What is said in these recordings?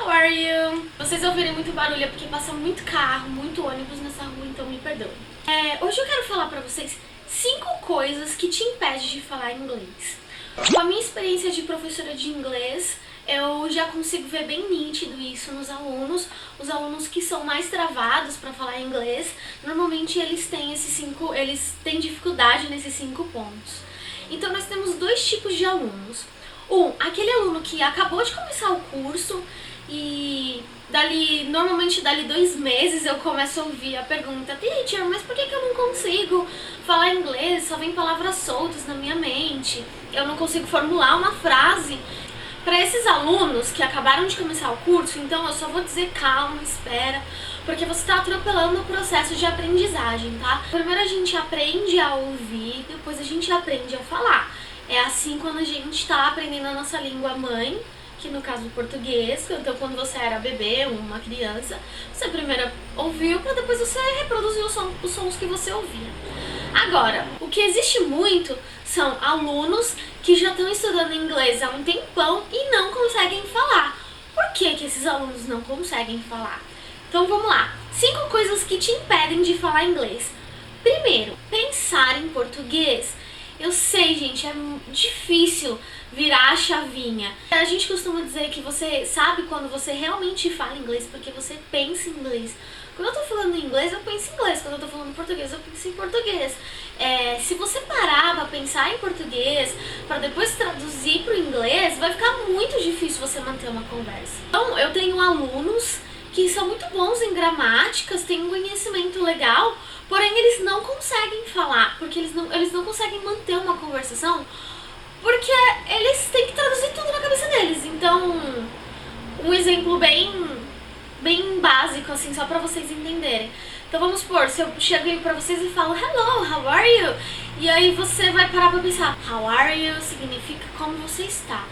How are you? Vocês ouvirem muito barulho é porque passa muito carro, muito ônibus nessa rua, então me perdoem. Hoje eu quero falar pra vocês 5 coisas que te impedem de falar inglês. Com a minha experiência de professora de inglês, eu já consigo ver bem nítido isso nos alunos. Os alunos que são mais travados para falar inglês, normalmente eles têm dificuldade nesses 5 pontos. Então nós temos 2 tipos de alunos. Aquele aluno que acabou de começar o curso e normalmente dali 2 meses eu começo a ouvir a pergunta: teacher, mas por que eu não consigo falar inglês? Só vem palavras soltas na minha mente, eu não consigo formular uma frase. Para esses alunos que acabaram de começar o curso, então eu só vou dizer calma, espera, porque você está atropelando o processo de aprendizagem, tá? Primeiro a gente aprende a ouvir, depois a gente aprende a falar. É assim quando a gente está aprendendo a nossa língua mãe, que no caso o português. Então quando você era bebê, uma criança, você primeiro ouviu para depois você reproduzir os sons que você ouvia. Agora, o que existe muito são alunos que já estão estudando inglês há um tempão e não conseguem falar. Por que esses alunos não conseguem falar? Então vamos lá, 5 coisas que te impedem de falar inglês. Primeiro, pensar em português. Eu sei, gente, é difícil virar a chavinha. A gente costuma dizer que você sabe quando você realmente fala inglês porque você pensa em inglês. Quando eu tô falando inglês, eu penso em inglês. Quando eu tô falando português, eu penso em português. Se você parar pra pensar em português, pra depois traduzir pro inglês, vai ficar muito difícil você manter uma conversa. Então, eu tenho alunos que são muito bons em gramáticas, têm um conhecimento legal, porém eles não conseguem falar, porque eles não conseguem manter uma conversação, porque eles têm que traduzir tudo na cabeça deles. Então, um exemplo bem básico, assim, só pra vocês entenderem. Então vamos supor, se eu chego aí pra vocês e falo hello, how are you? E aí você vai parar pra pensar, how are you significa como você está.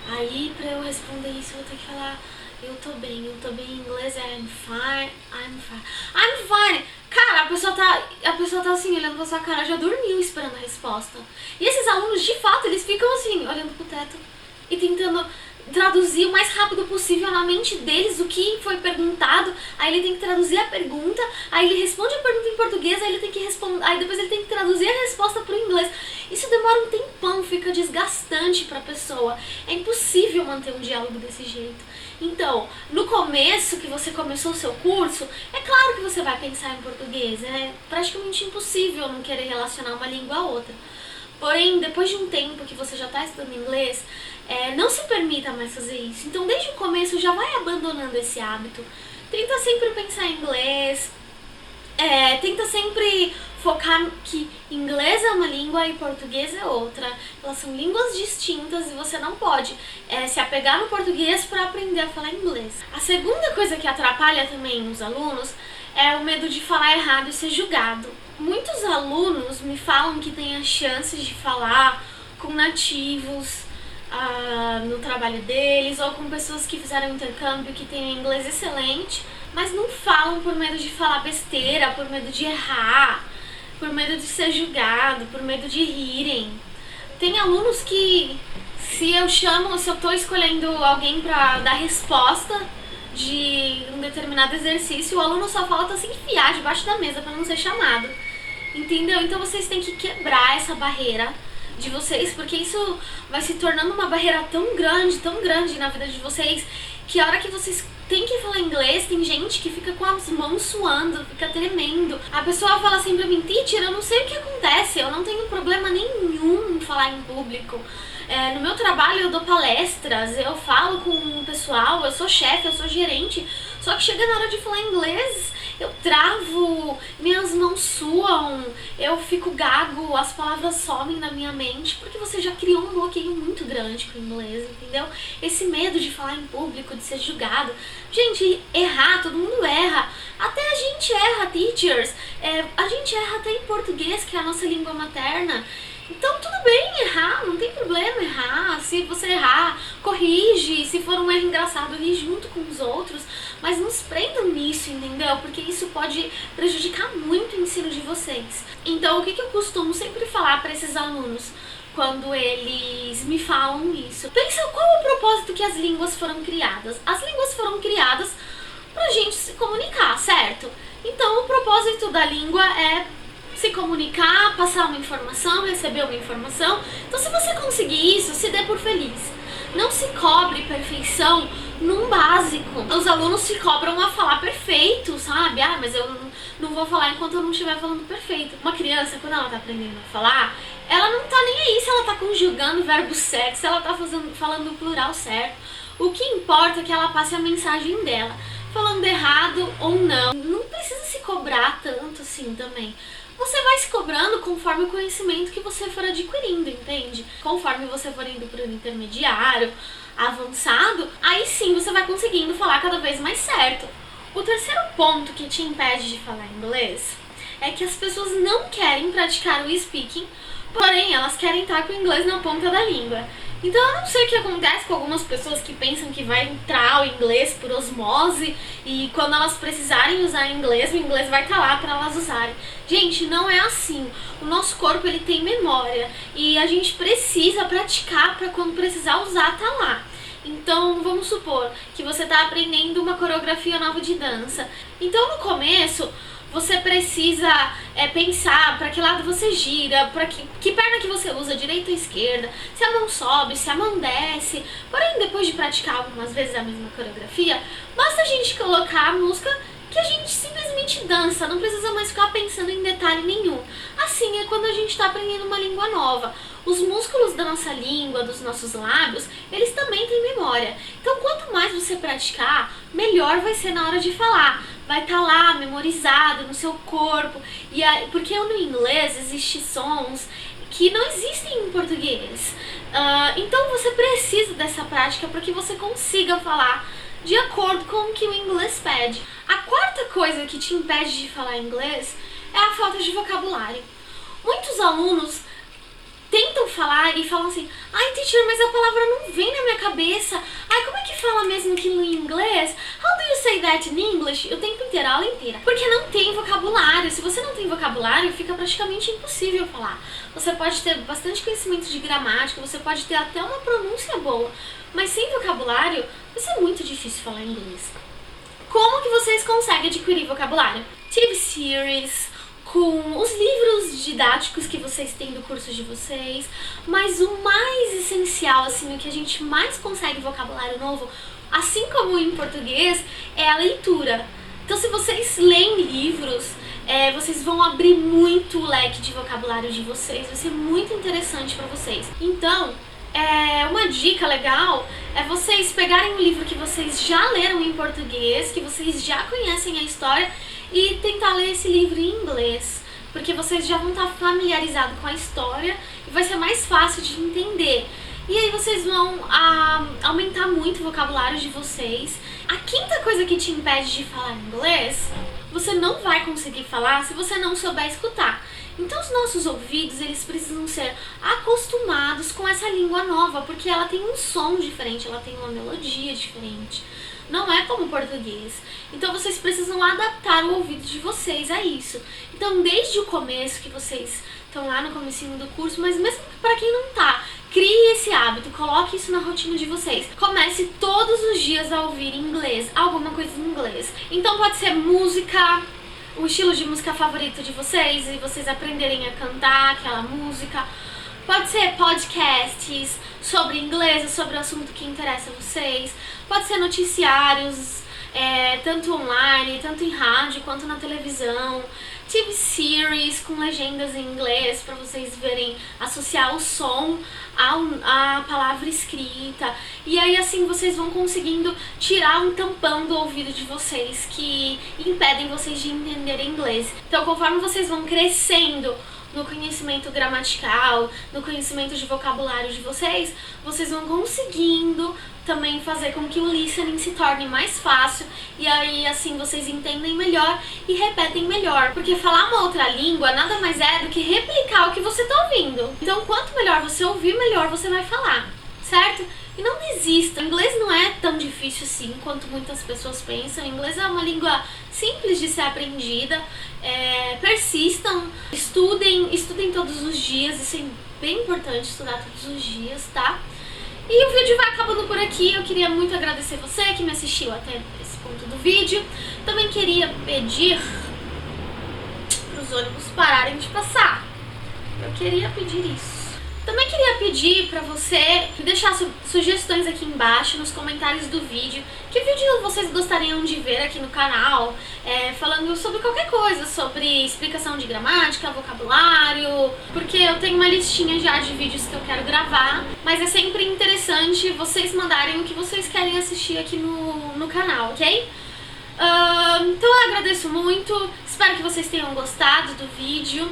Aí pra eu responder isso eu vou ter que falar eu tô bem em inglês é I'm fine. Cara, a pessoa tá assim, olhando pra sua cara, já dormiu esperando a resposta. E esses alunos, de fato, eles ficam assim, olhando pro teto e tentando traduzir o mais rápido possível na mente deles o que foi perguntado. Aí ele tem que traduzir a pergunta, aí ele responde a pergunta em português, aí depois ele tem que traduzir a resposta pro inglês. Isso demora um tempão, fica desgastante pra pessoa. É impossível manter um diálogo desse jeito. Então, no começo, que você começou o seu curso, é claro que você vai pensar em português. É praticamente impossível não querer relacionar uma língua a outra. Porém, depois de um tempo que você já está estudando inglês, não se permita mais fazer isso. Então, desde o começo, já vai abandonando esse hábito. Tenta sempre pensar em inglês. Tenta sempre focar que inglês é uma língua e português é outra. Elas são línguas distintas e você não pode se apegar no português para aprender a falar inglês. A segunda coisa que atrapalha também os alunos é o medo de falar errado e ser julgado. Muitos alunos me falam que têm as chances de falar com nativos no trabalho deles, ou com pessoas que fizeram intercâmbio que têm inglês excelente, mas não falam por medo de falar besteira, por medo de errar, por medo de ser julgado, por medo de rirem. Tem alunos que, se eu tô escolhendo alguém pra dar resposta de um determinado exercício, o aluno só falta se enfiar debaixo da mesa pra não ser chamado. Entendeu? Então vocês têm que quebrar essa barreira de vocês, porque isso vai se tornando uma barreira tão grande na vida de vocês, que a hora que vocês têm que falar inglês, tem gente que fica com as mãos suando, fica tremendo. A pessoa fala assim pra mim, teacher, eu não sei o que acontece, eu não tenho problema nenhum em falar em público. No meu trabalho eu dou palestras, eu falo com o pessoal, eu sou chefe, eu sou gerente, só que chega na hora de falar inglês, eu travo, minhas mãos suam, eu fico gago, as palavras somem na minha mente, porque você já criou um bloqueio muito grande com o inglês, entendeu? Esse medo de falar em público, de ser julgado. Gente, errar, todo mundo erra. Até a gente erra, teachers. A gente erra até em português, que é a nossa língua materna. Então tudo bem errar, não tem problema errar. Se você errar, corrige. Se for um erro engraçado, ri junto com os outros. Mas não se prendam nisso, entendeu? Porque isso pode prejudicar muito o ensino de vocês. Então o que eu costumo sempre falar para esses alunos? quando eles me falam isso. Pensa qual é o propósito que as línguas foram criadas. As línguas foram criadas pra gente se comunicar, certo? Então o propósito da língua é se comunicar, passar uma informação, receber uma informação. Então se você conseguir isso, se dê por feliz. Não se cobre perfeição num básico. Os alunos se cobram a falar perfeito, sabe? Ah, mas eu não vou falar enquanto eu não estiver falando perfeito. Uma criança, quando ela tá aprendendo a falar, ela não tá nem aí se ela tá conjugando o verbo certo, se ela tá falando o plural certo. O que importa é que ela passe a mensagem dela, falando errado ou não. Não precisa se cobrar tanto assim também. Você vai se cobrando conforme o conhecimento que você for adquirindo, entende? Conforme você for indo para o intermediário, avançado, aí sim você vai conseguindo falar cada vez mais certo. O terceiro ponto que te impede de falar inglês é que as pessoas não querem praticar o speaking, porém elas querem estar com o inglês na ponta da língua. Então eu não sei o que acontece com algumas pessoas que pensam que vai entrar o inglês por osmose e quando elas precisarem usar inglês, o inglês vai estar lá para elas usarem. Gente, não é assim. O nosso corpo ele tem memória e a gente precisa praticar para quando precisar usar, tá lá. Então vamos supor que você está aprendendo uma coreografia nova de dança. Então no começo você precisa pensar para que lado você gira, para que perna que você usa, direita ou esquerda, se a mão sobe, se a mão desce. Porém, depois de praticar algumas vezes a mesma coreografia, basta a gente colocar a música que a gente simplesmente dança, não precisa mais ficar pensando em detalhe nenhum. Assim é quando a gente está aprendendo uma língua nova. Os músculos da nossa língua, dos nossos lábios, eles também têm memória. Então, quanto mais você praticar, melhor vai ser na hora de falar. Vai estar lá, memorizado no seu corpo. Porque no inglês existem sons que não existem em português. Então, você precisa dessa prática para que você consiga falar de acordo com o que o inglês pede. A quarta coisa que te impede de falar inglês é a falta de vocabulário. Muitos alunos tentam falar e falam assim: ai, teacher, mas a palavra não vem na minha cabeça. Ai, como é que fala mesmo aquilo em inglês? How do you say that in English? O tempo inteiro, a aula inteira. Porque não tem vocabulário. Se você não tem vocabulário, fica praticamente impossível falar. Você pode ter bastante conhecimento de gramática, você pode ter até uma pronúncia boa, mas sem vocabulário, vai ser muito difícil falar inglês. Como que vocês conseguem adquirir vocabulário? TV series, com os livros didáticos que vocês têm do curso de vocês, mas o mais essencial, assim, o que a gente mais consegue vocabulário novo, assim como em português, é a leitura. Então, se vocês leem livros, vocês vão abrir muito o leque de vocabulário de vocês, vai ser muito interessante para vocês. Então, uma dica legal é vocês pegarem um livro que vocês já leram em português, que vocês já conhecem a história, e tentar ler esse livro em inglês, porque vocês já vão estar familiarizados com a história e vai ser mais fácil de entender. E aí vocês vão aumentar muito o vocabulário de vocês. A quinta coisa que te impede de falar inglês, você não vai conseguir falar se você não souber escutar. Então os nossos ouvidos, eles precisam ser acostumados com essa língua nova, porque ela tem um som diferente, ela tem uma melodia diferente. Não é como o português. Então vocês precisam adaptar o ouvido de vocês a isso. Então desde o começo, que vocês estão lá no comecinho do curso, mas mesmo para quem não tá, crie esse hábito, coloque isso na rotina de vocês. Comece todos os dias a ouvir em inglês, alguma coisa em inglês. Então pode ser música, o estilo de música favorito de vocês, e vocês aprenderem a cantar aquela música. Pode ser podcasts sobre inglês, sobre o assunto que interessa a vocês. Pode ser noticiários, tanto online, tanto em rádio quanto na televisão. TV series com legendas em inglês para vocês verem, associar o som à palavra escrita. E aí assim vocês vão conseguindo tirar um tampão do ouvido de vocês que impedem vocês de entenderem inglês. Então conforme vocês vão crescendo no conhecimento gramatical, no conhecimento de vocabulário de vocês, vocês vão conseguindo também fazer com que o listening se torne mais fácil, e aí assim vocês entendem melhor e repetem melhor, porque falar uma outra língua nada mais é do que replicar o que você está ouvindo. Então quanto melhor você ouvir, melhor você vai falar, certo? E não desista, o inglês não é tão difícil difícil sim, quanto muitas pessoas pensam. O inglês é uma língua simples de ser aprendida. Persistam, estudem todos os dias, isso é bem importante, estudar todos os dias, tá? E o vídeo vai acabando por aqui. Eu queria muito agradecer você que me assistiu até esse ponto do vídeo. Também queria pedir para os ônibus pararem de passar. Eu queria pedir isso. Também queria pedir pra você deixar sugestões aqui embaixo nos comentários do vídeo. Que vídeo vocês gostariam de ver aqui no canal, falando sobre qualquer coisa, sobre explicação de gramática, vocabulário, porque eu tenho uma listinha já de vídeos que eu quero gravar, mas é sempre interessante vocês mandarem o que vocês querem assistir aqui no canal, ok? Então eu agradeço muito, espero que vocês tenham gostado do vídeo.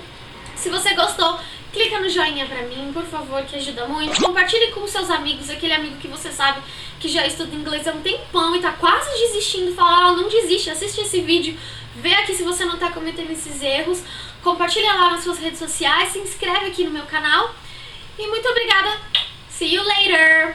Se você gostou, clica no joinha pra mim, por favor, que ajuda muito. Compartilhe com seus amigos, aquele amigo que você sabe que já estuda inglês há um tempão e tá quase desistindo. Fala, não desiste, assiste esse vídeo, vê aqui se você não tá cometendo esses erros. Compartilha lá nas suas redes sociais, se inscreve aqui no meu canal. E muito obrigada. See you later!